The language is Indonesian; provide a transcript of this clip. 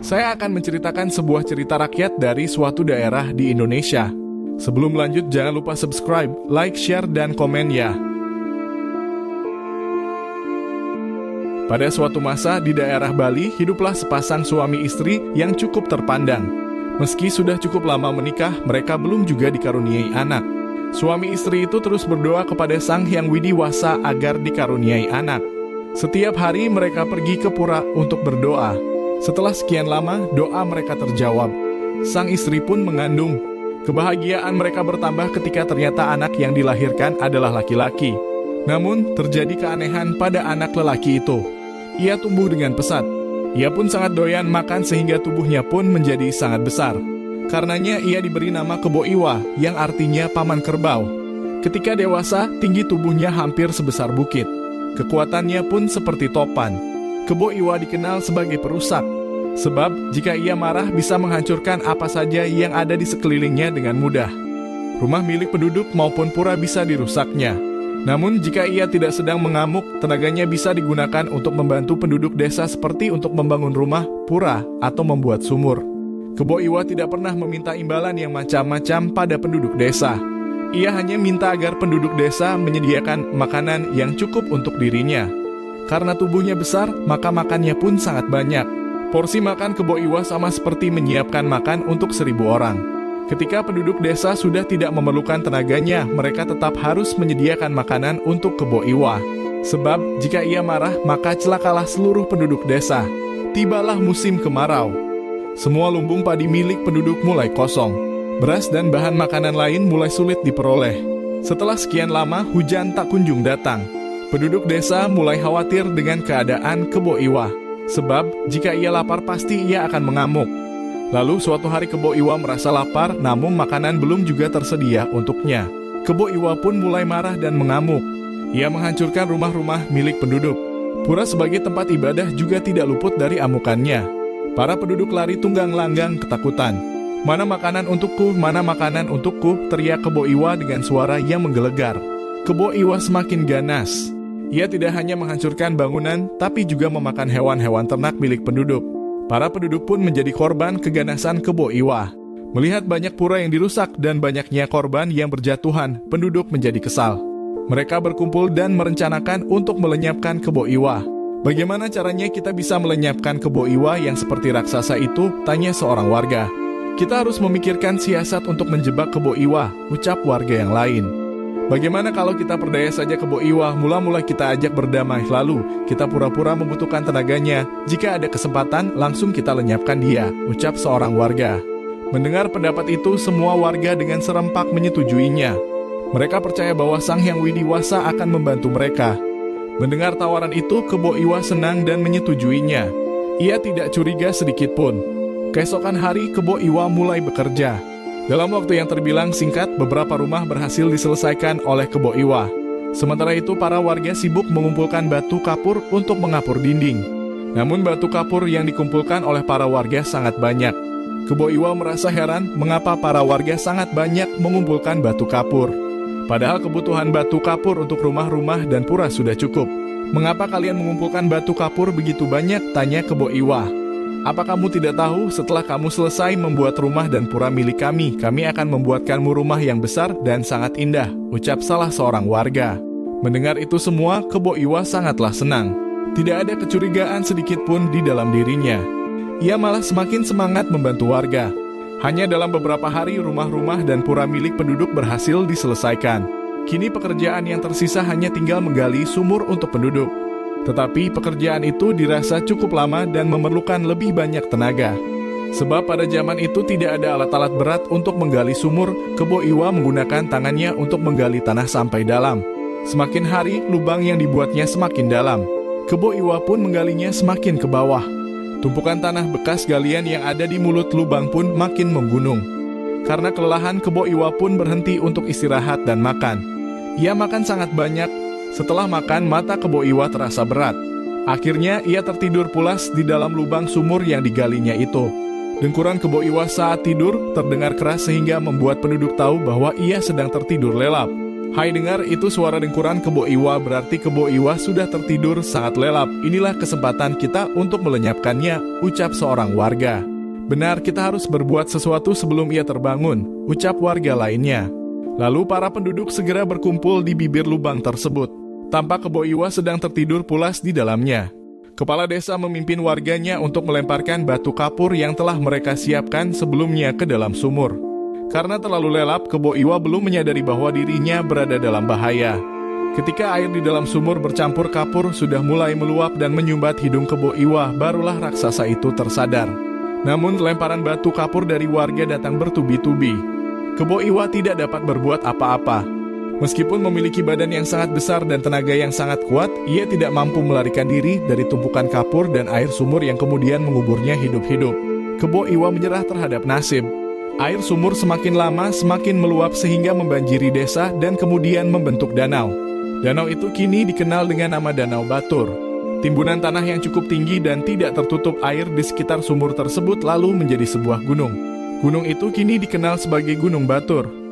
Saya akan menceritakan sebuah cerita rakyat dari suatu daerah di Indonesia. Sebelum lanjut, jangan lupa subscribe, like, share, dan komen ya. Pada suatu masa di daerah Bali, hiduplah sepasang suami istri yang cukup terpandang. Meski sudah cukup lama menikah, mereka belum juga dikaruniai anak. Suami istri itu terus berdoa kepada Sang Hyang Widiwasa agar dikaruniai anak. Setiap hari mereka pergi ke pura untuk berdoa. Setelah sekian lama, doa mereka terjawab. Sang istri pun mengandung. Kebahagiaan mereka bertambah ketika ternyata anak yang dilahirkan adalah laki-laki. Namun, terjadi keanehan pada anak lelaki itu. Ia tumbuh dengan pesat. Ia pun sangat doyan makan sehingga tubuhnya pun menjadi sangat besar. Karenanya ia diberi nama Kebo Iwa, yang artinya paman kerbau. Ketika dewasa, tinggi tubuhnya hampir sebesar bukit. Kekuatannya pun seperti topan. Kebo Iwa dikenal sebagai perusak, sebab jika ia marah bisa menghancurkan apa saja yang ada di sekelilingnya dengan mudah. Rumah milik penduduk maupun pura bisa dirusaknya. Namun jika ia tidak sedang mengamuk, tenaganya bisa digunakan untuk membantu penduduk desa seperti untuk membangun rumah, pura, atau membuat sumur. Kebo Iwa tidak pernah meminta imbalan yang macam-macam pada penduduk desa. Ia hanya minta agar penduduk desa menyediakan makanan yang cukup untuk dirinya. Karena tubuhnya besar, maka makannya pun sangat banyak. Porsi makan Kebo Iwa sama seperti menyiapkan makan untuk 1.000 orang. Ketika penduduk desa sudah tidak memerlukan tenaganya, mereka tetap harus menyediakan makanan untuk Kebo Iwa. Sebab jika ia marah, maka celakalah seluruh penduduk desa. Tibalah musim kemarau. Semua lumbung padi milik penduduk mulai kosong. Beras dan bahan makanan lain mulai sulit diperoleh. Setelah sekian lama, hujan tak kunjung datang. Penduduk desa mulai khawatir dengan keadaan Kebo Iwa. Sebab jika ia lapar pasti ia akan mengamuk. Lalu suatu hari Kebo Iwa merasa lapar, namun makanan belum juga tersedia untuknya. Kebo Iwa pun mulai marah dan mengamuk. Ia menghancurkan rumah-rumah milik penduduk. Pura sebagai tempat ibadah juga tidak luput dari amukannya. Para penduduk lari tunggang langgang ketakutan. "Mana makanan untukku, mana makanan untukku," teriak Kebo Iwa dengan suara yang menggelegar. Kebo Iwa semakin ganas. Ia tidak hanya menghancurkan bangunan, tapi juga memakan hewan-hewan ternak milik penduduk. Para penduduk pun menjadi korban keganasan Kebo Iwa. Melihat banyak pura yang dirusak dan banyaknya korban yang berjatuhan, penduduk menjadi kesal. Mereka berkumpul dan merencanakan untuk melenyapkan Kebo Iwa. "Bagaimana caranya kita bisa melenyapkan Kebo Iwa yang seperti raksasa itu?" tanya seorang warga. "Kita harus memikirkan siasat untuk menjebak Kebo Iwa," ucap warga yang lain. "Bagaimana kalau kita perdaya saja Kebo Iwa, mula-mula kita ajak berdamai, lalu kita pura-pura membutuhkan tenaganya. Jika ada kesempatan, langsung kita lenyapkan dia," ucap seorang warga. Mendengar pendapat itu, semua warga dengan serempak menyetujuinya. Mereka percaya bahwa Sang Hyang Widiwasa akan membantu mereka. Mendengar tawaran itu, Kebo Iwa senang dan menyetujuinya. Ia tidak curiga sedikit pun. Keesokan hari, Kebo Iwa mulai bekerja. Dalam waktu yang terbilang singkat, beberapa rumah berhasil diselesaikan oleh Kebo Iwa. Sementara itu, para warga sibuk mengumpulkan batu kapur untuk mengapur dinding. Namun batu kapur yang dikumpulkan oleh para warga sangat banyak. Kebo Iwa merasa heran mengapa para warga sangat banyak mengumpulkan batu kapur. Padahal kebutuhan batu kapur untuk rumah-rumah dan pura sudah cukup. "Mengapa kalian mengumpulkan batu kapur begitu banyak?" tanya Kebo Iwa. "Apa kamu tidak tahu setelah kamu selesai membuat rumah dan pura milik kami akan membuatkanmu rumah yang besar dan sangat indah," ucap salah seorang warga. Mendengar itu semua, Kebo Iwa sangatlah senang. Tidak ada kecurigaan sedikit pun di dalam dirinya. Ia malah semakin semangat membantu warga. Hanya dalam beberapa hari, rumah-rumah dan pura milik penduduk berhasil diselesaikan. Kini pekerjaan yang tersisa hanya tinggal menggali sumur untuk penduduk. Tetapi pekerjaan itu dirasa cukup lama dan memerlukan lebih banyak tenaga. Sebab pada zaman itu tidak ada alat-alat berat untuk menggali sumur, Kebo Iwa menggunakan tangannya untuk menggali tanah sampai dalam. Semakin hari, lubang yang dibuatnya semakin dalam. Kebo Iwa pun menggalinya semakin ke bawah. Tumpukan tanah bekas galian yang ada di mulut lubang pun makin menggunung. Karena kelelahan, Kebo Iwa pun berhenti untuk istirahat dan makan. Ia makan sangat banyak. Setelah makan, mata Kebo Iwa terasa berat. Akhirnya ia tertidur pulas di dalam lubang sumur yang digalinya itu. Dengkuran Kebo Iwa saat tidur terdengar keras sehingga membuat penduduk tahu bahwa ia sedang tertidur lelap. Hai dengar, itu suara dengkuran Kebo Iwa, berarti Kebo Iwa sudah tertidur sangat lelap. Inilah kesempatan kita untuk melenyapkannya, ucap seorang warga. Benar, kita harus berbuat sesuatu sebelum ia terbangun, ucap warga lainnya. Lalu para penduduk segera berkumpul di bibir lubang tersebut. Tampak Kebo Iwa sedang tertidur pulas di dalamnya. Kepala desa memimpin warganya untuk melemparkan batu kapur yang telah mereka siapkan sebelumnya ke dalam sumur. Karena terlalu lelap, Kebo Iwa belum menyadari bahwa dirinya berada dalam bahaya. Ketika air di dalam sumur bercampur kapur sudah mulai meluap dan menyumbat hidung Kebo Iwa, barulah raksasa itu tersadar. Namun lemparan batu kapur dari warga datang bertubi-tubi. Kebo Iwa tidak dapat berbuat apa-apa. Meskipun memiliki badan yang sangat besar dan tenaga yang sangat kuat, ia tidak mampu melarikan diri dari tumpukan kapur dan air sumur yang kemudian menguburnya hidup-hidup. Kebo Iwa menyerah terhadap nasib. Air sumur semakin lama semakin meluap sehingga membanjiri desa dan kemudian membentuk danau. Danau itu kini dikenal dengan nama Danau Batur. Timbunan tanah yang cukup tinggi dan tidak tertutup air di sekitar sumur tersebut lalu menjadi sebuah gunung. Gunung itu kini dikenal sebagai Gunung Batur.